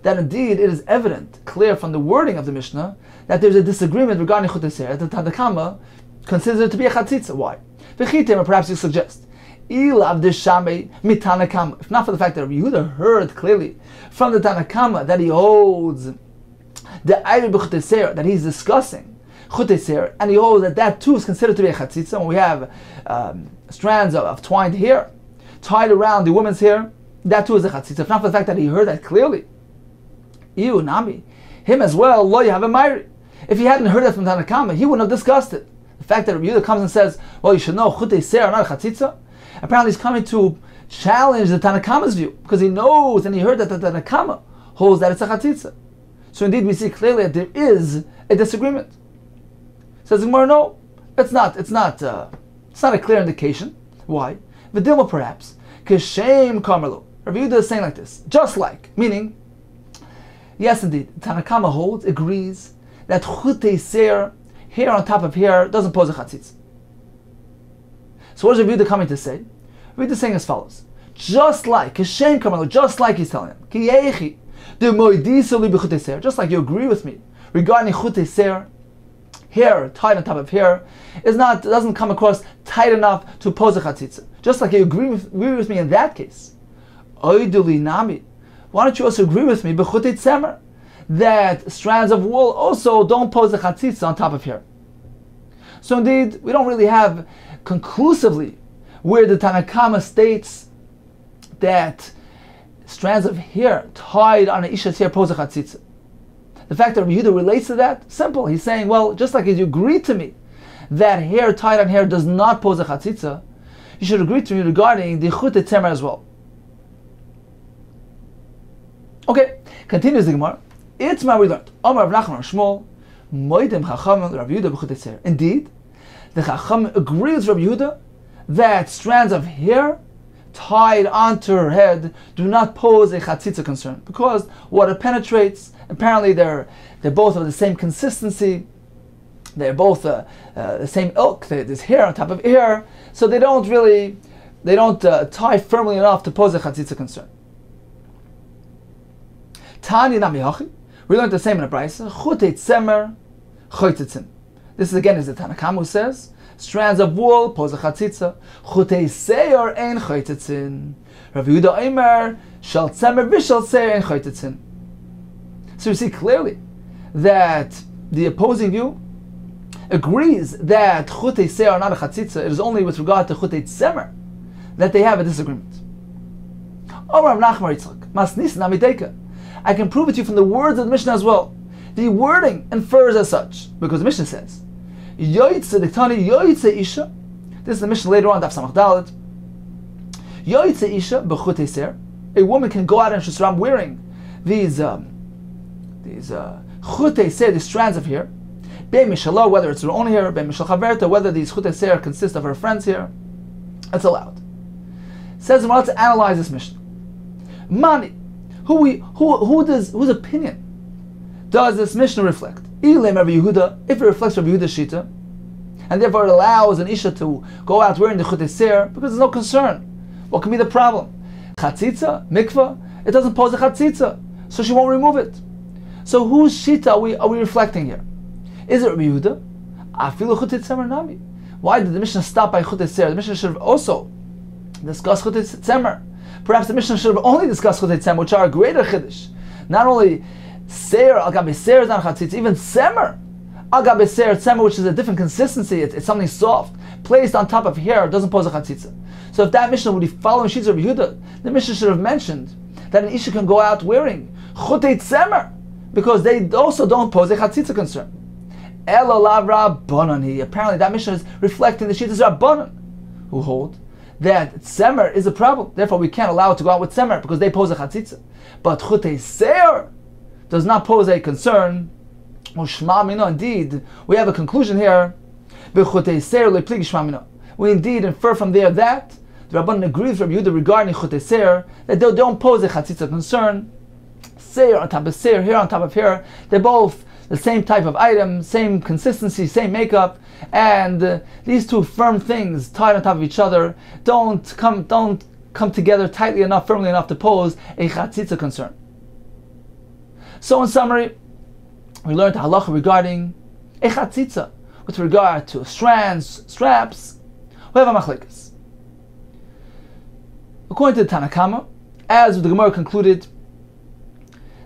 that indeed it is evident, clear from the wording of the Mishnah, that there's a disagreement regarding chutei seir, that the Tanna Kama considers it to be a chatzitza. Why? Perhaps you suggest, if not for the fact that Rabbi Yehuda heard clearly from the Tanna Kama that he holds the ayri b'chutei seir, that he's discussing chutei seir, and he holds that that too is considered to be a chatzitza, when we have strands of twined hair tied around the woman's hair, that too is a chatzitza. If not for the fact that he heard that clearly, him as well, lo yahav mayri. If he hadn't heard that from Tanna Kama, he wouldn't have discussed it. The fact that Rabbi Yehuda comes and says, well, you should know chutei seir are not a chatzitza, apparently he's coming to challenge the Tanna Kama's view, because he knows and he heard that the Tanna Kama holds that it's a chatzitza. So indeed we see clearly that there is a disagreement. Says the Gemara, no, it's not a clear indication. Why? V'dilma perhaps, Keshem Karmelo. Rabbi Yehuda is saying like this, just like, meaning, yes indeed, Tanna Kama holds, agrees, that chutei seir, hair on top of hair, doesn't pose a chatzitza. So what is Rabbi Yehuda coming to say? Rabbi Yehuda is saying as follows, just like, Keshem Karmelo, just like he's telling him, Ki yechi, de moidiso li b'chutei seir, just like you agree with me, regarding chutei seir, hair tied on top of hair, doesn't come across tight enough to pose a chatzitza. Just like you agree with me in that case. Oiduli nami. Why don't you also agree with me b'chutei tzemer, that strands of wool also don't pose a chatzitza on top of hair? So indeed, we don't really have conclusively where the Tanna Kama states that strands of hair tied on an isha's hair pose a chatzitza. The fact that Rabbi Yehuda relates to that, simple. He's saying, well, just like you agreed to me that hair tied on hair does not pose a chatzitza, you should agree to me regarding the chutei tzemer as well. Okay, continues the Gemara. It's my we learned. Amar Rav Nachman Shmuel, Moedem Chachamim Rabbi Yehuda b'chutei seir. Indeed, the Chachamim agrees with Rabbi Yehuda that strands of hair tied onto her head do not pose a chatzitza concern, because water penetrates. Apparently, they're both of the same consistency. They're both the same ilk. There's hair on top of hair, so they don't tie firmly enough to pose a chatzitza concern. Tani nami hachi. We learned the same in a brayso. Chutei tzemer choytzitzin. This again is the Tanna Kama who says strands of wool pose a chatzitza. Chutei seir ein choytzitzin. Rav Yehuda Omer shel tzemer v'shel seir ein choytzitzin. So you see clearly that the opposing view agrees that chutei seir are not a chatzitza. It is only with regard to chutei tzemer that they have a disagreement. Amar Rav Nachman Yitzchak, masnis namideika. I can prove it to you from the words of the Mishnah as well. The wording infers as such, because the Mishnah says, Yoitze diktani yoitze isha. This is the Mishnah later on, Daf Samach Dalet. Yoitze isha b'chutei seir. A woman can go out in Shusram wearing these chutei seir, these strands of hair. Be'em mishalah, whether it's her own hair, be'em mishal chaverta, whether these chutei seir consist of her friend's hair. It's allowed. Says, well, let's analyze this Mishnah. Mani. Whose opinion does this Mishnah reflect? Ilem Rabbi Yehuda, if it reflects Rabbi Yehuda's shita, and therefore it allows an isha to go out wearing the chutei seir because there's no concern. What can be the problem? Chatzitza, mikvah, it doesn't pose a chatzitza, so she won't remove it. So whose shita are we reflecting here? Is it Rabbi Yehuda? Afilu chutei tzemer nami. Why did the Mishnah stop by Chutei Seir? The Mishnah should have also discussed Chutei Tzemer. Perhaps the Mishnah should have only discussed Chutei Tzemer, which are a greater Chiddush. Not only Seir, Al Gabi Seir is not Chatzitza, even Tzemer. Al Gabi Seir, Tzemer, which is a different consistency, it's something soft, placed on top of hair, doesn't pose a Chatzitza. So if that Mishnah would be following Shitz of Yehuda, the Mishnah should have mentioned that an Isha can go out wearing Chutei Tzemer, because they also don't pose a Chatzitza concern. Apparently that Mishnah is reflecting the Shittas Rabbanan, who hold that Tzemer is a problem. Therefore we can't allow it to go out with Tzemer because they pose a Chatzitza. But Chutei Seir does not pose a concern. Indeed, we have a conclusion here. We indeed infer from there that the Rabbanan agrees with Rabbi Yehuda regarding Chutei Seir, that they don't pose a Chatzitza concern. Seir on top of Seir, hair on top of hair, they're both the same type of item, same consistency, same makeup, and these two firm things tied on top of each other don't come together tightly enough, firmly enough to pose a chatzitza concern. So in summary, we learned halacha regarding a chatzitza with regard to strands, straps. We have a machlekes. According to the Tanna Kama, as the Gemara concluded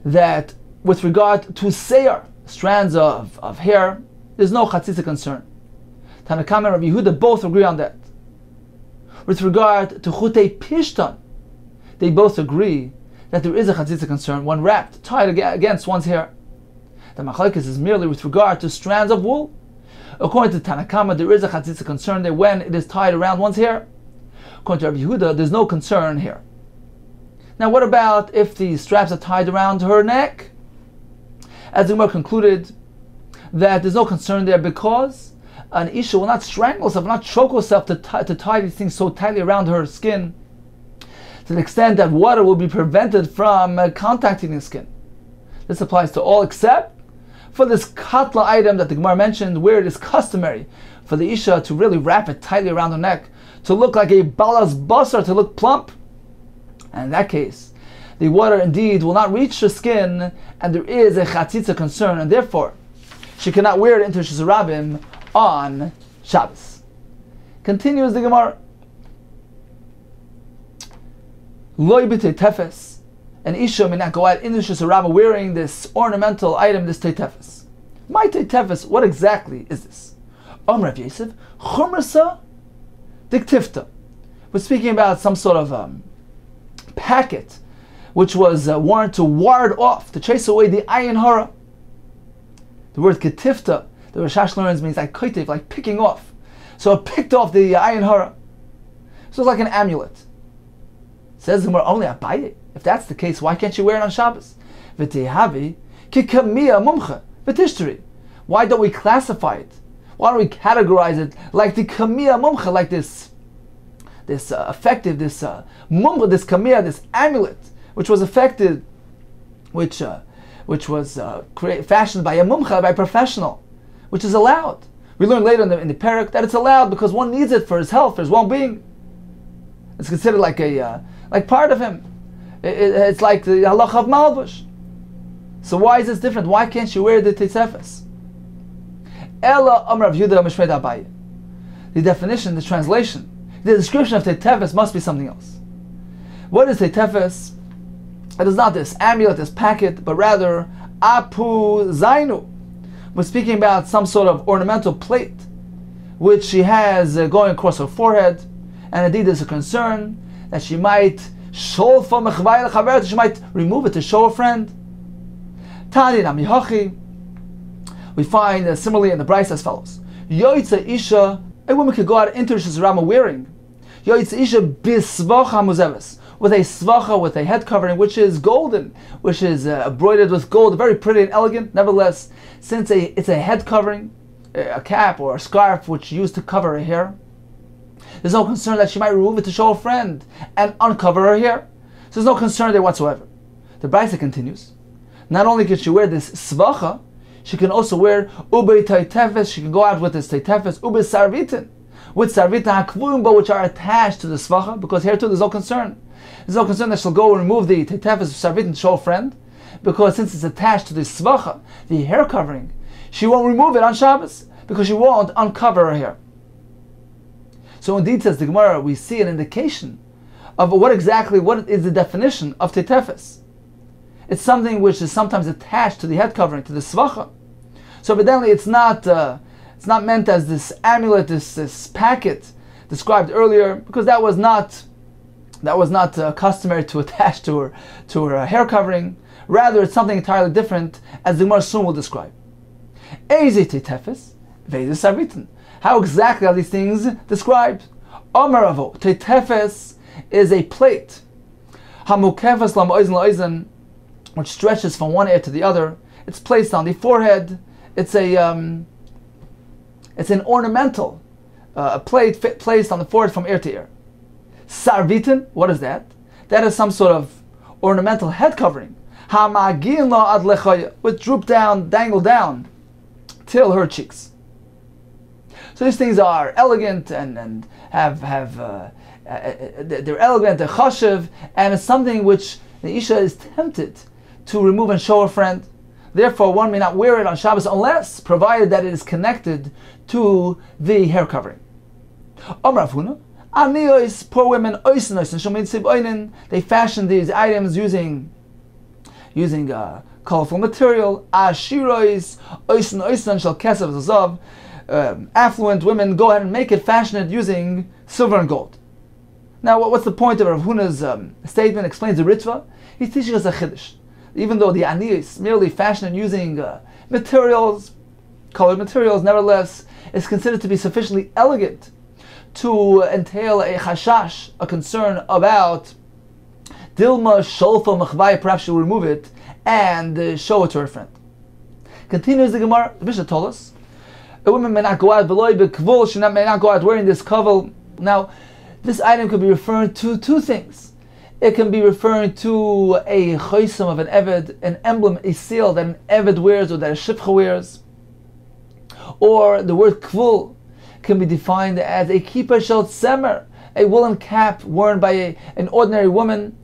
that with regard to seir, strands of hair, there's no chatzitza concern. Tanna Kama and Rabbi Yehuda both agree on that. With regard to chutei pishtan, they both agree that there is a chatzitza concern when wrapped, tied against one's hair. The machlekes is merely with regard to strands of wool. According to Tanna Kama, there is a chatzitza concern there when it is tied around one's hair. According to Rabbi Yehuda, there's no concern here. Now what about if the straps are tied around her neck? As the Gemara concluded that there's no concern there because an Isha will not strangle herself, will not choke herself to tie these things so tightly around her skin to the extent that water will be prevented from contacting the skin. This applies to all except for this katla item that the Gemara mentioned, where it is customary for the Isha to really wrap it tightly around her neck to look like a balas basar, to look plump. And in that case, the water indeed will not reach her skin, and there is a chatzitza concern, and therefore she cannot wear it into Shizarabim on Shabbos. Continues the Gemara. Loi b'tei tefes, an Isha may not go out into Shizarabim wearing this ornamental item, this teitefes. My teitefes, what exactly is this? Rav Yosef, chumrasa diktifta. We're speaking about some sort of packet which was worn to ward off, to chase away the ayin hara. The word ketifta, the Rosh Hashanah learns, means like koitiv, like picking off. So it picked off the ayin hara. So it's like an amulet. Says the Gemara, only Abaye. If that's the case, why can't you wear it on Shabbos? V'tehavi kikamiya mumcha v'tishteri. Why don't we classify it? Why don't we categorize it like the kamiya mumcha, like this effective, this mumcha, this kamiya, this amulet, which was affected, which was fashioned by a mumcha, by a professional, which is allowed. We learn later in the parak that it's allowed because one needs it for his health, for his well-being. It's considered like like part of him. It's like the halacha of malbush. So why is this different? Why can't you wear the tetzefes? Ella Amar Rav Yehuda Mishmei Abaye. The definition, the translation, the description of tetzefes must be something else. What is tetzefes? It is not this amulet, this packet, but rather apu zainu. We're speaking about some sort of ornamental plate which she has going across her forehead, and indeed there's a concern that she might she might remove it to show a friend. Tani nami we find similarly in the Bryce as follows: Yoitza Isha, a woman could go out into Shizarama wearing Yoitza Isha bisvacha muzeves, with a svacha, with a head covering which is golden, which is embroidered with gold, very pretty and elegant. Nevertheless, since it's a head covering, a cap or a scarf which used to cover her hair, there's no concern that she might remove it to show a friend and uncover her hair. So there's no concern there whatsoever. The Brisa continues, not only can she wear this svacha, she can also wear ubei teitefes, she can go out with this teitefes, ubei sarvitin, with sarvitin hakvum, which are attached to the svacha, because here too there's no concern. There's no concern that she'll go and remove the teitefes sarvitin to show a friend, because since it's attached to the svacha, the hair covering, she won't remove it on Shabbos, because she won't uncover her hair. So indeed, says the Gemara, we see an indication of what is the definition of tetefes. It's something which is sometimes attached to the head covering, to the svacha. So evidently it's not meant as this amulet, this packet described earlier, because that was not customary to attach to her hair covering. Rather, it's something entirely different, as the Gemara soon will describe. Eze tetefes, veze sarvitin. How exactly are these things described? Amar Avo, tetefes is a plate, hamukefes la'oizen la'oizen, which stretches from one ear to the other. It's placed on the forehead. It's an ornamental plate placed on the forehead from ear to ear. Sarvitin, what is that? That is some sort of ornamental head covering. Hamagin la ad lechaya, which droop down, dangle down till her cheeks. So these things are elegant and they're elegant, they're chashiv, and it's something which the Isha is tempted to remove and show her friend. Therefore, one may not wear it on Shabbos unless provided that it is connected to the hair covering. Amar Avuna, Aniyos, poor women, they fashion these items using colorful material. Ashirois, oisan shall kesav zazav. Affluent women go ahead and make it, fashion it using silver and gold. Now, what's the point of Rav Huna's statement? Explains the Ritva. He's teaching us a chiddush. Even though the aniyos merely fashion it using materials, colored materials, nevertheless, is considered to be sufficiently elegant to entail a chashash, a concern about Dilma Sholfa Machvai, perhaps she'll remove it and show it to her friend. Continues the Gemara, the Mishnah told us, a woman may not go out below bekvul, she may not go out wearing this kavel. Now, this item could be referring to two things. It can be referring to a choisam of an eved, an emblem, a seal that an eved wears or that a shifcha wears. Or the word kvul can be defined as a kippah shel tzemer, a woolen cap worn by an ordinary woman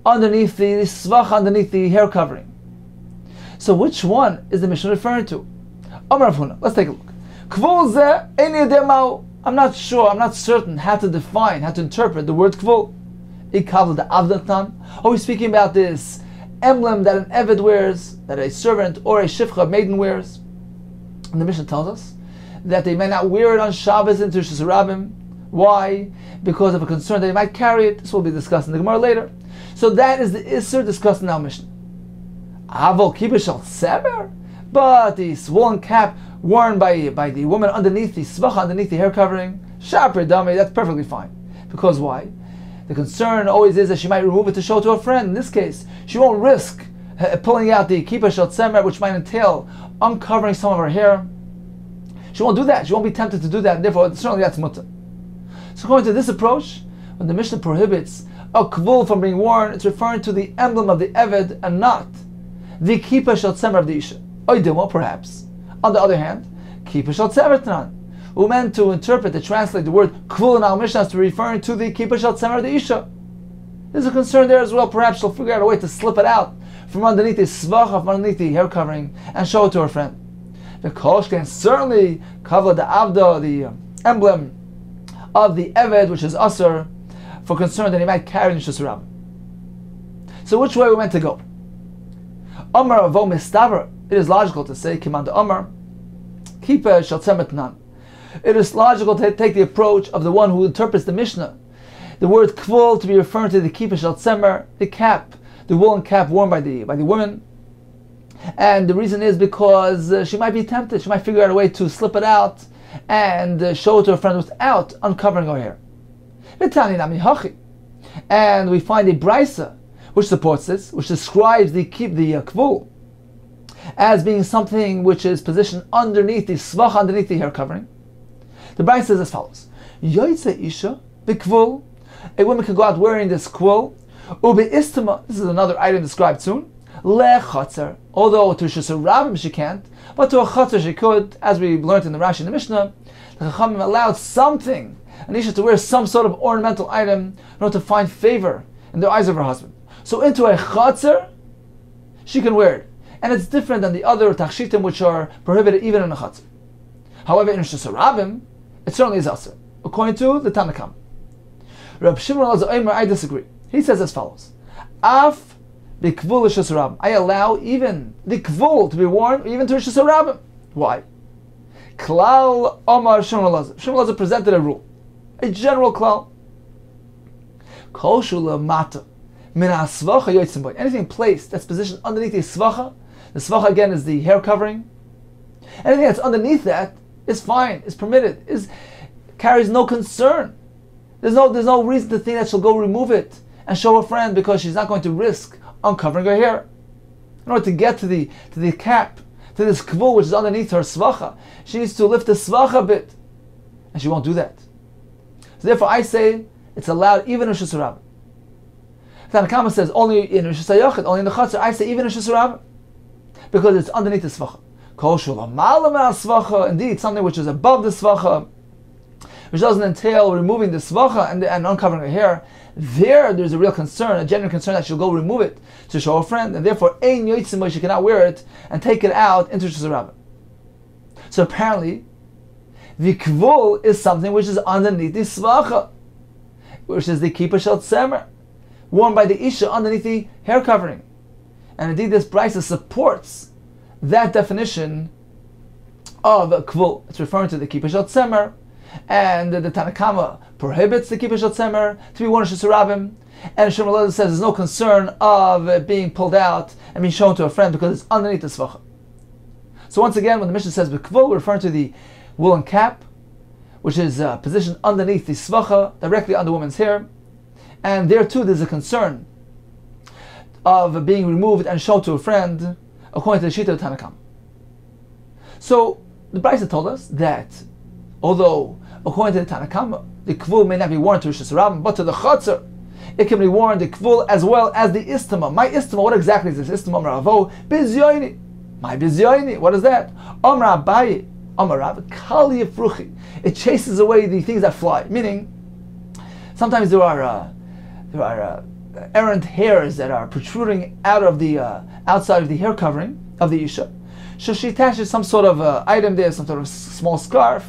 underneath the svach, underneath the hair covering. So which one is the Mishnah referring to? Amar Rav Huna, let's take a look. Kvul zeh ein yodeh ma'hu. I'm not sure, I'm not certain how to define, how to interpret the word kvul. Are we speaking about this emblem that an eved wears, that a servant or a shifcha, maiden wears? And the Mishnah tells us that they may not wear it on Shabbos into Rishus Harabim. Why? Because of a concern that they might carry it. This will be discussed in the Gemara later. So that is the Isser discussed in our Mishnah. Avol kippah shel tzemer, but the swollen cap worn by the woman underneath the svacha, underneath the hair covering, shaper dami, that's perfectly fine. Because why? The concern always is that she might remove it to show to her friend. In this case, she won't risk pulling out the kippah shel tzemer, which might entail uncovering some of her hair. She won't do that. She won't be tempted to do that, and therefore certainly that's mutter. So according to this approach, when the Mishnah prohibits a kvul from being worn, it's referring to the emblem of the eved and not the kippah shel tzemer of the isha. Oidimo, perhaps. On the other hand, kippah shel tzemer tanan. We're meant to interpret, to translate the word kvul in our Mishnah as to referring to the kippah shel tzemer of the isha. There's a concern there as well. Perhaps she'll figure out a way to slip it out from underneath the svacha, from underneath the hair covering, and show it to her friend. The kosh can certainly cover the avda, the emblem of the eved, which is asur, for concern that he might carry in Rishus Harabim. So which way we meant to go? Amar avo mistaver. It is logical to say Kiman de Amar kippah shel tzemer tanan. It is logical to take the approach of the one who interprets the Mishnah. The word kvul to be referring to the kippah shel tzemer, the cap, the woolen cap worn by the woman. And the reason is because she might be tempted. She might figure out a way to slip it out and show it to her friend without uncovering her hair. And we find a brisa which supports this, which describes the kvul as being something which is positioned underneath the svach, underneath the hair covering. The brisa says as follows: Yoytze isha b'kvul. A woman can go out wearing this kvul. Ubeistama. This is another item described soon. Lechatzer. Although to Rishus Harabim she can't, but to a chatzer she could, as we learned in the Rashi and the Mishnah. The Chachamim allowed something, an isha, to wear some sort of ornamental item in order to find favor in the eyes of her husband. So into a chatzer, she can wear it, and it's different than the other tachshitim which are prohibited even in a chatzer. However, in Rishus Harabim, it certainly is asur. according to the Tanakam. Reb Shimon Elazar Omer, I disagree. He says as follows: Af b'kvul Rishus Rabbim. I allow even the kvul to be worn even to Rishus Rabbim. Why? Klal Omar Shimon Elazar. Shimon Elazar presented a rule, a general klal. Kol shula mata min asvacha yotzim boy. Anything placed that's positioned underneath the svacha. The svacha again is the hair covering. Anything that's underneath that is fine, is permitted, carries no concern. There's no reason to think that she'll go remove it and show a friend because she's not going to risk uncovering her hair. In order to get to the cap, to this kvul which is underneath her svacha, she needs to lift the svacha a bit, and she won't do that. So therefore, I say it's allowed even in Rishus Rabbim. Tanakama says only in Rishus HaYachid, only in the Chatzar. I say even in Rishus Rabbim because it's underneath the svacha. Kol shula ma'ala svacha. Indeed, something which is above the svacha, which doesn't entail removing the svacha and uncovering her hair. There's a real concern, a genuine concern that she'll go remove it to show a friend, and therefore ein yotzim, she cannot wear it and take it out into Rishus Rabbim. So apparently, the kvul is something which is underneath the svacha, which is the kippah shel tzemer, worn by the isha underneath the hair covering. And indeed, this brisa supports that definition of kvul. It's referring to the kippah shel tzemer, and the Tanakama prohibits the kippah shel tzemer to be worn in Rishus Rabbim, and Shimon Elazar says there's no concern of it being pulled out and being shown to a friend because it's underneath the svacha. So once again, when the Mishnah says b'kvul, we're referring to the woolen cap, which is positioned underneath the svacha, directly on the woman's hair, and there too there's a concern of being removed and shown to a friend, according to the Shita of Tanakam. So the Brisa told us that although according to the Tanakam the kvul may not be worn to Rishus Rabbim, but to the Chatzar it can be worn, the kvul, as well as the istama. My istama, what exactly is this istama? Ravo bizyoini. My bizyoini, what is that? Amra Abaye, Amar Rav Kali Yifruchi. It chases away the things that fly. Meaning, sometimes there are errant hairs that are protruding out of the outside of the hair covering of the isha. So she attaches some sort of item there, some sort of small scarf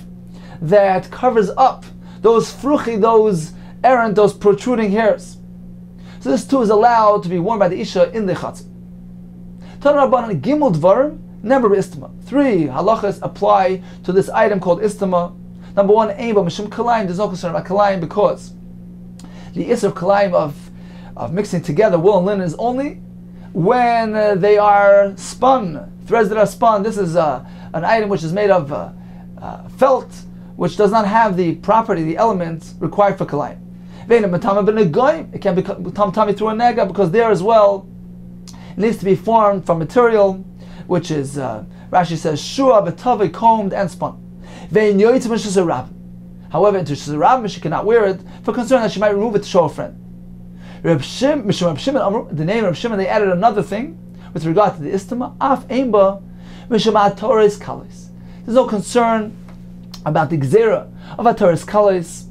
that covers up those fruchi, those errant, those protruding hairs. So this too is allowed to be worn by the isha in the chatzah. Tana Rabbanan Gimel Dvarim, never istama. 3 halachas apply to this item called istama. Number 1, Ein Ba Mishum Kalayim. There's no concern about kalayim because the isser of kalayim of mixing together wool and linen is only when they are spun, threads that are spun. This is an item which is made of felt, which does not have the property, the elements required for kalayim. It can be tamtami through a nega because there as well it needs to be formed from material which is, Rashi says, shua b'tavei, combed and spun. However, into Rishus Rabbim she cannot wear it for concern that she might remove it to show a friend. The name Reb Shimon, they added another thing with regard to the istama. Af einba mishum ha'toras kalis. There's no concern about the gzera of ha'toras kalis.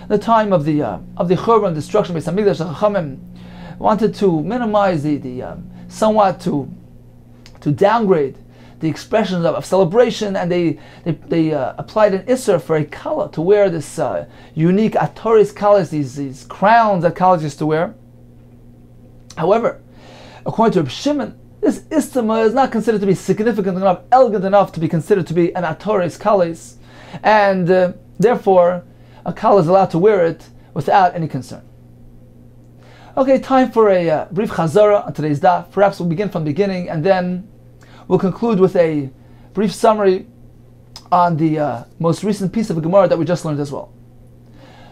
The time of the Churban destruction by Hamikdash, the Chachamim wanted to minimize the somewhat to downgrade the expressions of celebration, and they applied an isser for a kala to wear this unique atoris kalas, these crowns that kalas used to wear. However, according to Reb Shimon, this istama is not considered to be significant enough, elegant enough to be considered to be an atoris kalas, and therefore a kala is allowed to wear it without any concern. Okay, time for a brief chazara on today's daf. Perhaps we'll begin from the beginning and then we'll conclude with a brief summary on the most recent piece of Gemara that we just learned as well.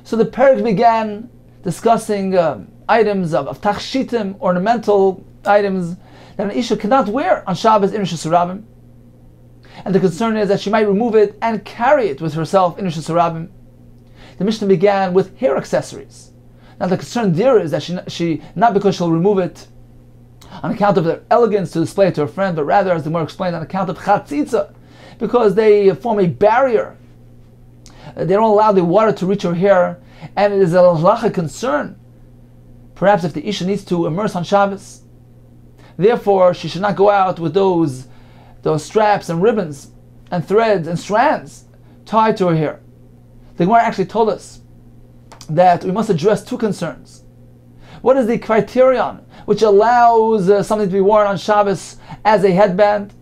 So the parak began discussing items of tachshitim, ornamental items that an isha cannot wear on Shabbos in Rishus Rabbim. And the concern is that she might remove it and carry it with herself in Rishus Rabbim. The Mishnah began with hair accessories. Now the concern there is that she not because she'll remove it on account of their elegance to display it to her friend, but rather, as the Gemara explained, on account of chatzitza, because they form a barrier. They don't allow the water to reach her hair, and it is a halacha concern. Perhaps if the isha needs to immerse on Shabbos, therefore she should not go out with those straps and ribbons and threads and strands tied to her hair. The Gemara actually told us that we must address two concerns. What is the criterion which allows something to be worn on Shabbos as a headband?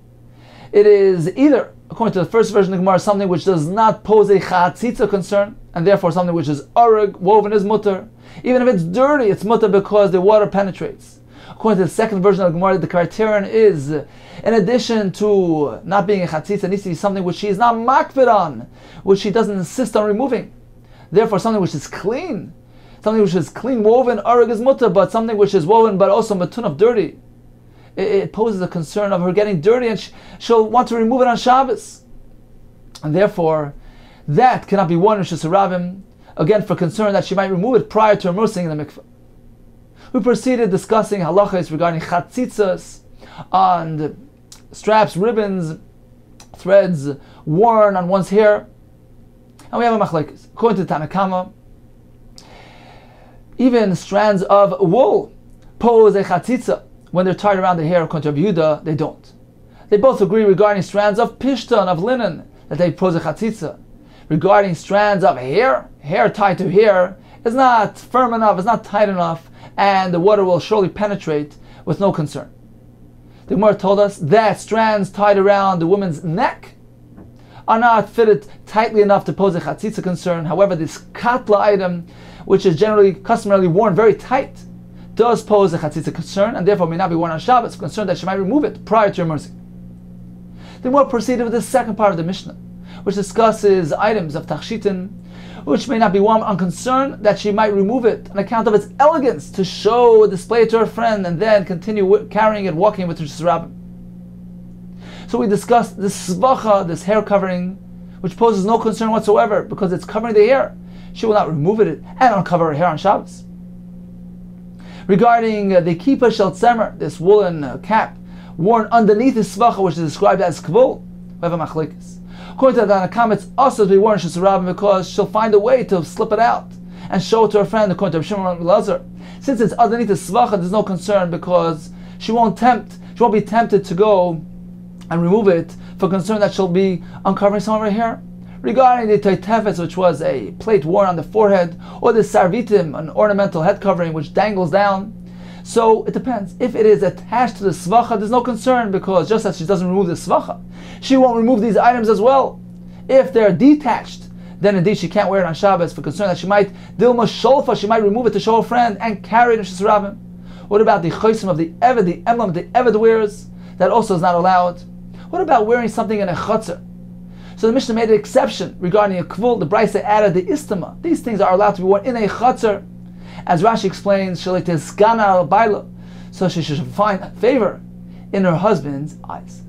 It is either, according to the first version of the Gemara, something which does not pose a chatzitza concern, and therefore something which is arug, woven, is mutter. Even if it's dirty, it's mutter because the water penetrates. According to the second version of the Gemara, the criterion is, in addition to not being a chatzitza, it needs to be something which she is not makvid on, which she doesn't insist on removing. Therefore, something which is clean, woven, arug is mutter, but something which is woven but also matun of dirty, it poses a concern of her getting dirty, and she'll want to remove it on Shabbos. And therefore, that cannot be worn in Rishus Harabim, again for concern that she might remove it prior to immersing in the mikveh. We proceeded discussing halachas regarding chatzitzas on straps, ribbons, threads worn on one's hair. And we have a machlekes. According to Tanna Kama, even strands of wool pose a chatzitza. When they're tied around the hair, according to Rabbi Yehuda, they don't. They both agree regarding strands of pishtan, of linen, that they pose a chatzitza. Regarding strands of hair tied to hair, is not firm enough, it's not tight enough, and the water will surely penetrate with no concern. The Gemara told us that strands tied around the woman's neck are not fitted tightly enough to pose a chatzitza concern. However, this katla item, which is customarily worn very tight, does pose a chatzitza concern, and therefore may not be worn on Shabbos, concerned that she might remove it prior to immersing. Then we'll proceed with the second part of the Mishnah, which discusses items of tachshitin, which may not be worn on concern that she might remove it on account of its elegance, to show, display it to her friend, and then continue carrying it, walking with Rishus Harabim. So we discussed this svacha, this hair covering, which poses no concern whatsoever because it's covering the hair. She will not remove it and uncover her hair on Shabbos. Regarding the kippah shel tzemer, this woolen cap worn underneath the svacha, which is described as kvul, we have a machlekes. According to the Tanna Kama, it's also to be worn in Rishus Harabim because she'll find a way to slip it out and show it to her friend, according to Shimon ben Elazar. Since it's underneath the svacha, there's no concern because she won't be tempted to go and remove it for concern that she'll be uncovering some of her hair. Regarding the toitefes, which was a plate worn on the forehead, or the sarvitim, an ornamental head covering which dangles down, so it depends. If it is attached to the svacha, there's no concern because just as she doesn't remove the svacha, she won't remove these items as well. If they're detached, then indeed she can't wear it on Shabbos for concern that she might dilma sholfa, she might remove it to show a friend and carry it in Rishus Harabim. What about the chosim of the eved, the emblem the eved wears? That also is not allowed. What about wearing something in a chutzner? So the Mishnah made an exception regarding a kvul. The Brisa added the istama. These things are allowed to be worn in a chutzner. As Rashi explains, so she should find favor in her husband's eyes.